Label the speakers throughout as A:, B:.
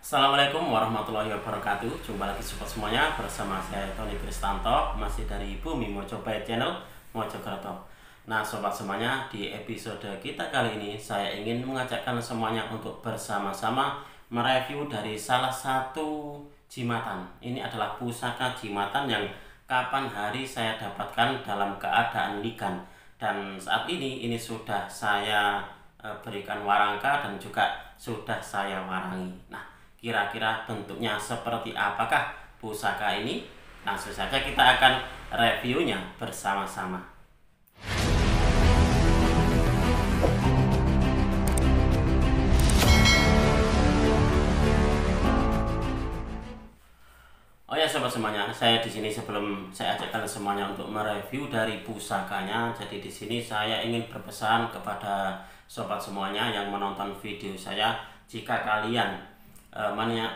A: Assalamualaikum warahmatullahi wabarakatuh. Jumpa lagi sobat semuanya bersama saya Tony Kristanto, masih dari Bumi Mojopahit Channel Mojokerto. Nah sobat semuanya, di episode kita kali ini saya ingin mengajakkan semuanya untuk bersama-sama mereview dari salah satu jimatan. Ini adalah pusaka jimatan yang kapan hari saya dapatkan dalam keadaan ligan, dan saat ini sudah saya berikan warangka dan juga sudah saya warangi. Nah, kira-kira bentuknya seperti apakah pusaka ini? Langsung saja kita akan reviewnya bersama-sama. Oh ya sobat semuanya, saya di sini sebelum saya ajakkan semuanya untuk mereview dari pusakanya. Jadi di sini saya ingin berpesan kepada sobat semuanya yang menonton video saya, jika kalian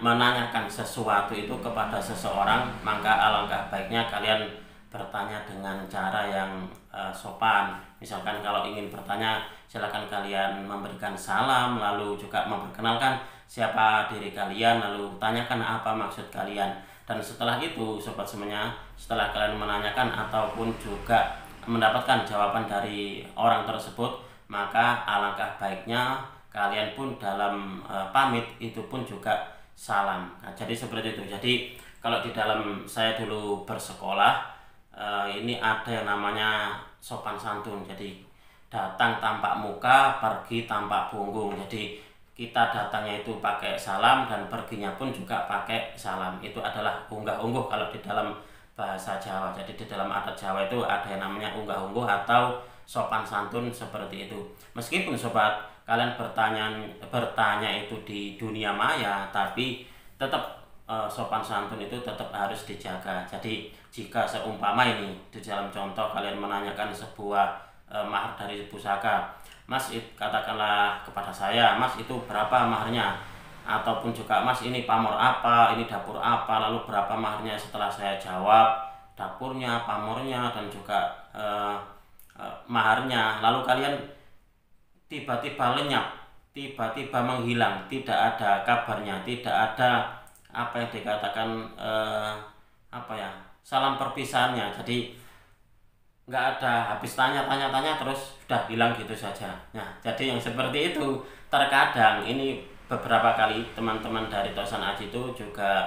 A: menanyakan sesuatu itu kepada seseorang, maka alangkah baiknya kalian bertanya dengan cara yang sopan. Misalkan kalau ingin bertanya, silakan kalian memberikan salam, lalu juga memperkenalkan siapa diri kalian, lalu tanyakan apa maksud kalian. Dan setelah itu sobat semuanya, setelah kalian menanyakan ataupun juga mendapatkan jawaban dari orang tersebut, maka alangkah baiknya kalian pun dalam pamit itu pun juga salam. Nah, jadi seperti itu. Jadi kalau di dalam saya dulu bersekolah, ini ada yang namanya sopan santun. Jadi datang tampak muka, pergi tampak punggung. Jadi kita datangnya itu pakai salam dan perginya pun juga pakai salam. Itu adalah unggah-ungguh kalau di dalam bahasa Jawa. Jadi di dalam adat Jawa itu ada yang namanya unggah-ungguh atau sopan santun seperti itu. Meskipun sobat kalian bertanya itu di dunia maya, tapi tetap sopan santun itu tetap harus dijaga. Jadi jika seumpama ini di dalam contoh kalian menanyakan sebuah mahar dari pusaka, Mas katakanlah kepada saya, Mas itu berapa maharnya? Ataupun juga Mas ini pamor apa, ini dapur apa, lalu berapa maharnya? Setelah saya jawab dapurnya, pamornya, dan juga maharnya, lalu kalian tiba-tiba lenyap, tiba-tiba menghilang, tidak ada kabarnya, tidak ada apa yang dikatakan salam perpisahannya. Jadi nggak ada habis tanya-tanya terus sudah hilang gitu saja. Nah, jadi yang seperti itu terkadang ini beberapa kali teman-teman dari Tosan Aji itu juga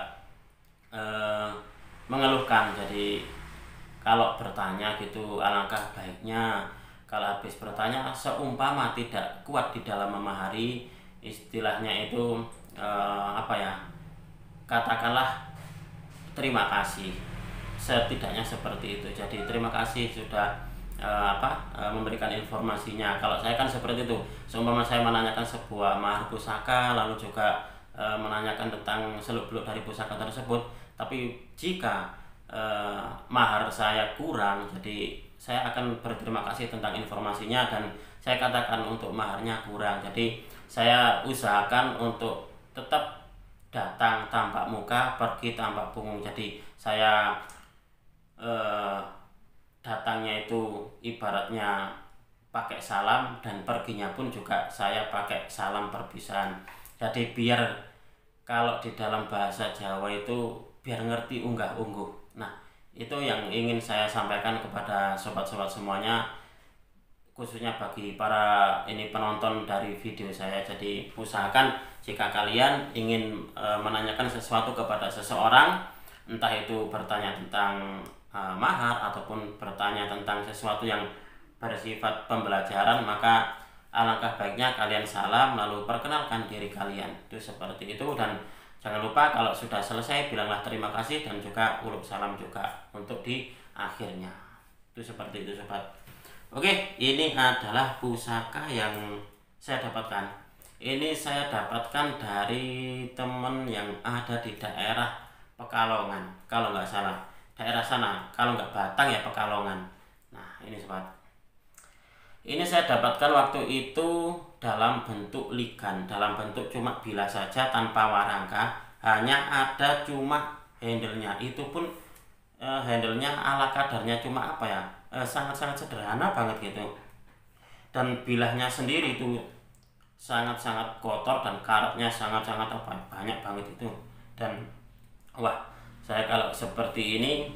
A: mengeluhkan. Jadi kalau bertanya gitu, alangkah baiknya kalau habis bertanya seumpama tidak kuat di dalam memahari, istilahnya itu katakanlah terima kasih, setidaknya seperti itu. Jadi terima kasih sudah memberikan informasinya. Kalau saya kan seperti itu, seumpama saya menanyakan sebuah mahar pusaka, lalu juga menanyakan tentang seluk-beluk dari pusaka tersebut, tapi jika mahar saya kurang, jadi saya akan berterima kasih tentang informasinya dan saya katakan untuk maharnya kurang. Jadi saya usahakan untuk tetap datang tampak muka, pergi tampak punggung. Jadi saya datangnya itu ibaratnya pakai salam dan perginya pun juga saya pakai salam perpisahan. Jadi biar kalau di dalam bahasa Jawa itu biar ngerti unggah-ungguh. Nah, itu yang ingin saya sampaikan kepada sobat-sobat semuanya, khususnya bagi para penonton dari video saya. Jadi usahakan jika kalian ingin menanyakan sesuatu kepada seseorang, entah itu bertanya tentang mahar ataupun bertanya tentang sesuatu yang bersifat pembelajaran, maka alangkah baiknya kalian salam lalu perkenalkan diri kalian. Itu seperti itu, dan jangan lupa kalau sudah selesai bilanglah terima kasih dan juga urup salam juga untuk di akhirnya. Itu seperti itu sobat. Oke, ini adalah pusaka yang saya dapatkan. Ini saya dapatkan dari temen yang ada di daerah Pekalongan, kalau nggak salah. Daerah sana, kalau nggak Batang ya Pekalongan. Nah, ini sobat. Ini saya dapatkan waktu itu dalam bentuk ligan, dalam bentuk cuma bilas saja tanpa warangka, hanya ada cuma handle-nya. Itu pun handle-nya ala kadarnya cuma sangat-sangat sederhana banget gitu. Dan bilahnya sendiri itu sangat-sangat kotor dan karatnya sangat-sangat banyak banget itu. Dan wah, saya kalau seperti ini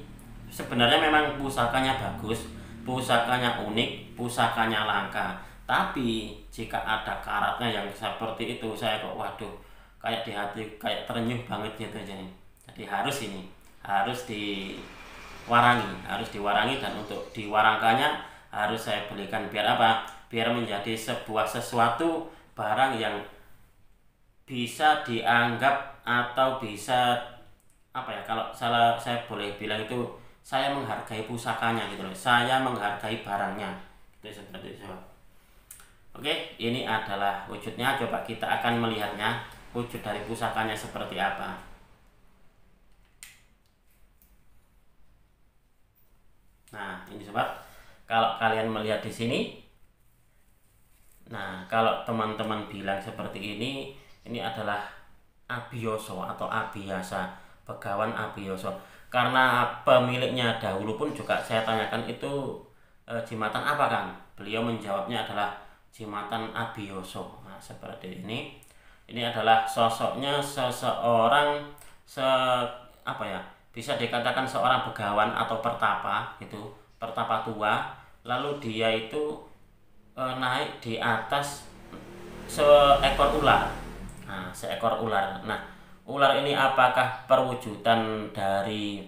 A: sebenarnya memang pusakanya bagus, pusakanya unik, pusakanya langka. Tapi jika ada karatnya yang seperti itu, saya kok waduh, kayak di hati kayak terenyuh banget gitu. Jadi harus diwarangi, dan untuk diwarangkannya harus saya belikan. Biar apa? Biar menjadi sebuah sesuatu barang yang bisa dianggap atau bisa apa ya, kalau salah saya boleh bilang itu saya menghargai pusakanya gitu loh, saya menghargai barangnya itu, seperti itu. Oke, ini adalah wujudnya. Coba kita akan melihatnya, wujud dari pusakanya seperti apa. Nah, ini sobat, kalau kalian melihat di sini, nah kalau teman-teman bilang seperti ini adalah Abiyasa atau Abiyasa, Begawan Abiyasa. Karena pemiliknya dahulu pun juga saya tanyakan itu jimatan apa Kang? Beliau menjawabnya adalah jimatan Abiyasa. Nah, seperti ini. Ini adalah sosoknya seseorang apa ya? Bisa dikatakan seorang begawan atau pertapa itu, pertapa tua. Lalu dia itu naik di atas seekor ular. Nah, seekor ular. Nah, ular ini apakah perwujudan dari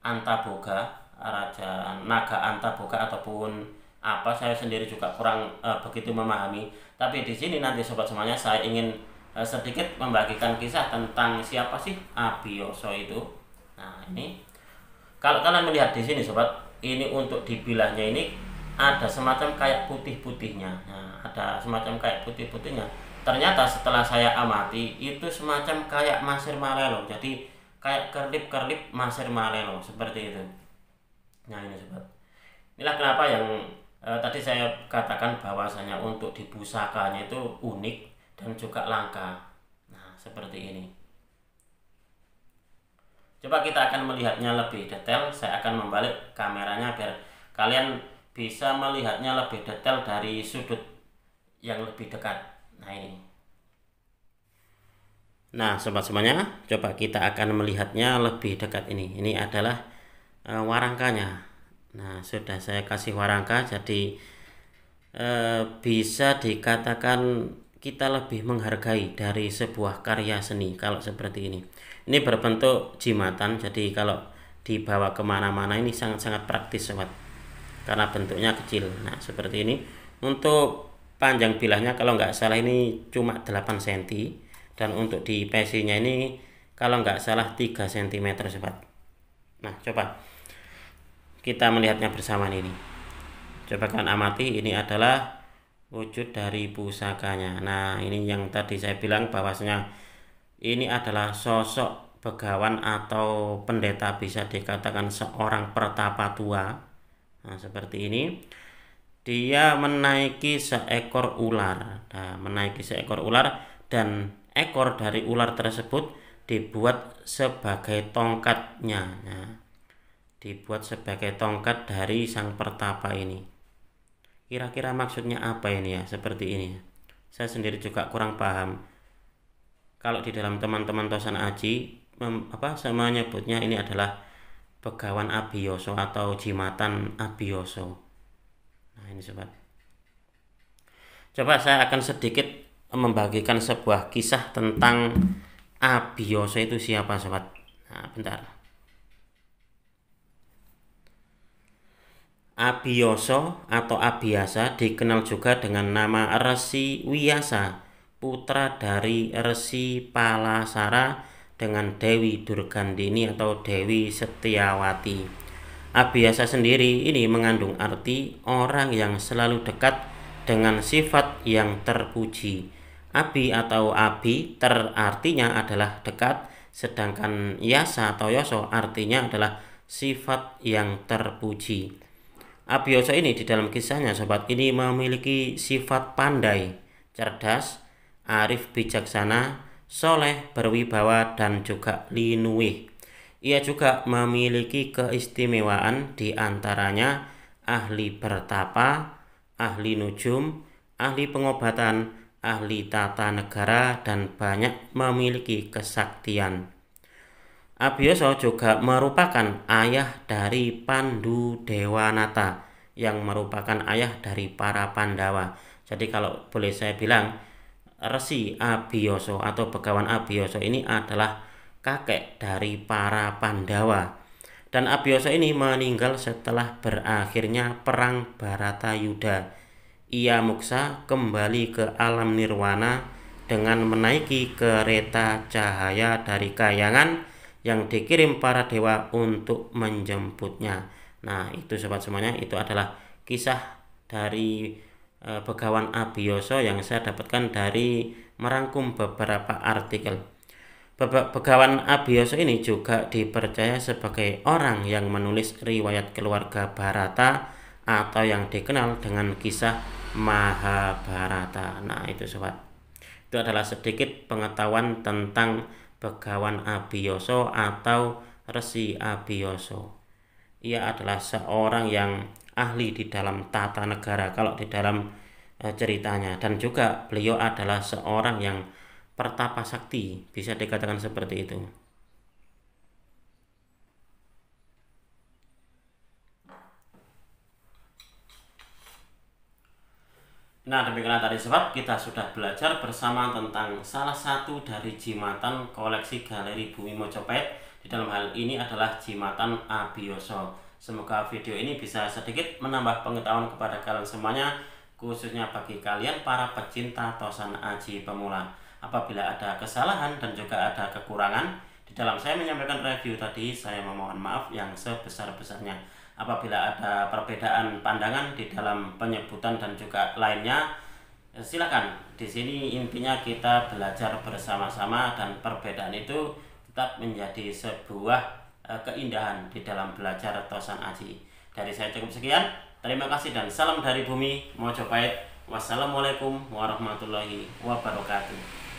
A: Antaboga, Raja Naga Antaboga, ataupun apa, saya sendiri juga kurang begitu memahami. Tapi di sini nanti sobat semuanya saya ingin sedikit membagikan kisah tentang siapa sih Abiyasa itu. Nah, ini kalau kalian melihat di sini sobat, ini untuk dibilahnya ini ada semacam kayak putih-putihnya. Nah, ada semacam kayak putih-putihnya. Ternyata setelah saya amati itu semacam kayak marshmallow. Jadi kayak kerlip-kerlip marshmallow seperti itu. Nah, ini sobat. Inilah kenapa yang tadi saya katakan bahwasanya untuk di pusakanya itu unik dan juga langka. Nah, seperti ini. Coba kita akan melihatnya lebih detail. Saya akan membalik kameranya biar kalian bisa melihatnya lebih detail dari sudut yang lebih dekat. Nah, ini. Nah, sobat semuanya, coba kita akan melihatnya lebih dekat ini. Ini adalah warangkanya. Nah, sudah saya kasih warangka, jadi bisa dikatakan kita lebih menghargai dari sebuah karya seni kalau seperti ini. Ini berbentuk jimatan, jadi kalau dibawa kemana-mana ini sangat-sangat praktis sobat, karena bentuknya kecil. Nah, seperti ini. Untuk panjang bilahnya kalau nggak salah ini cuma 8 cm, dan untuk di PC-nya ini kalau nggak salah 3 cm sobat. Nah, coba kita melihatnya bersama ini. Coba kalian amati, ini adalah wujud dari pusakanya. Nah, ini yang tadi saya bilang bahwasanya ini adalah sosok begawan atau pendeta, bisa dikatakan seorang pertapa tua. Nah, seperti ini. Dia menaiki seekor ular. Nah, menaiki seekor ular, dan ekor dari ular tersebut dibuat sebagai tongkatnya. Nah, dibuat sebagai tongkat dari sang pertapa ini. Kira-kira maksudnya apa ini ya? Seperti ini. Saya sendiri juga kurang paham. Kalau di dalam teman-teman Tosan Aji sama nyebutnya ini adalah Begawan Abiyasa atau jimatan Abiyasa. Nah, ini sobat. Coba saya akan sedikit membagikan sebuah kisah tentang Abiyasa itu siapa sobat. Nah, bentar. Abiyasa atau Abiyasa dikenal juga dengan nama Resi Wiyasa, putra dari Resi Palasara dengan Dewi Durgandini atau Dewi Setiawati. Abiyasa sendiri ini mengandung arti orang yang selalu dekat dengan sifat yang terpuji. Abi atau abi artinya adalah dekat, sedangkan yasa atau yoso artinya adalah sifat yang terpuji. Abiyasa ini di dalam kisahnya sobat ini memiliki sifat pandai, cerdas, arif bijaksana, soleh, berwibawa, dan juga linuih. Ia juga memiliki keistimewaan, di antaranya ahli bertapa, ahli nujum, ahli pengobatan, ahli tata negara, dan banyak memiliki kesaktian. Abiyasa juga merupakan ayah dari Pandu Dewanata yang merupakan ayah dari para Pandawa. Jadi kalau boleh saya bilang, Resi Abiyasa atau Begawan Abiyasa ini adalah kakek dari para Pandawa. Dan Abiyasa ini meninggal setelah berakhirnya perang Baratayuda. Ia muksa kembali ke alam nirwana dengan menaiki kereta cahaya dari kayangan yang dikirim para dewa untuk menjemputnya. Nah, itu sobat semuanya, itu adalah kisah dari Begawan Abiyasa yang saya dapatkan dari merangkum beberapa artikel. Begawan Abiyasa ini juga dipercaya sebagai orang yang menulis riwayat keluarga Barata atau yang dikenal dengan kisah Mahabharata. Nah, itu sobat. Itu adalah sedikit pengetahuan tentang Begawan Abiyasa atau Resi Abiyasa. Ia adalah seorang yang ahli di dalam tata negara kalau di dalam ceritanya, dan juga beliau adalah seorang yang pertapa sakti, bisa dikatakan seperti itu. Nah, demikianlah tadi sobat, kita sudah belajar bersama tentang salah satu dari jimatan koleksi Galeri Bumi Mojopahit. Di dalam hal ini adalah jimatan Abiyasa. Semoga video ini bisa sedikit menambah pengetahuan kepada kalian semuanya, khususnya bagi kalian para pecinta Tosan Aji pemula. Apabila ada kesalahan dan juga ada kekurangan di dalam saya menyampaikan review tadi, saya memohon maaf yang sebesar-besarnya. Apabila ada perbedaan pandangan di dalam penyebutan dan juga lainnya, silakan. Di sini intinya kita belajar bersama-sama dan perbedaan itu tetap menjadi sebuah keindahan di dalam belajar Tosan Aji. Dari saya cukup sekian. Terima kasih dan salam dari Bumi Mojopahit. Wassalamualaikum warahmatullahi wabarakatuh.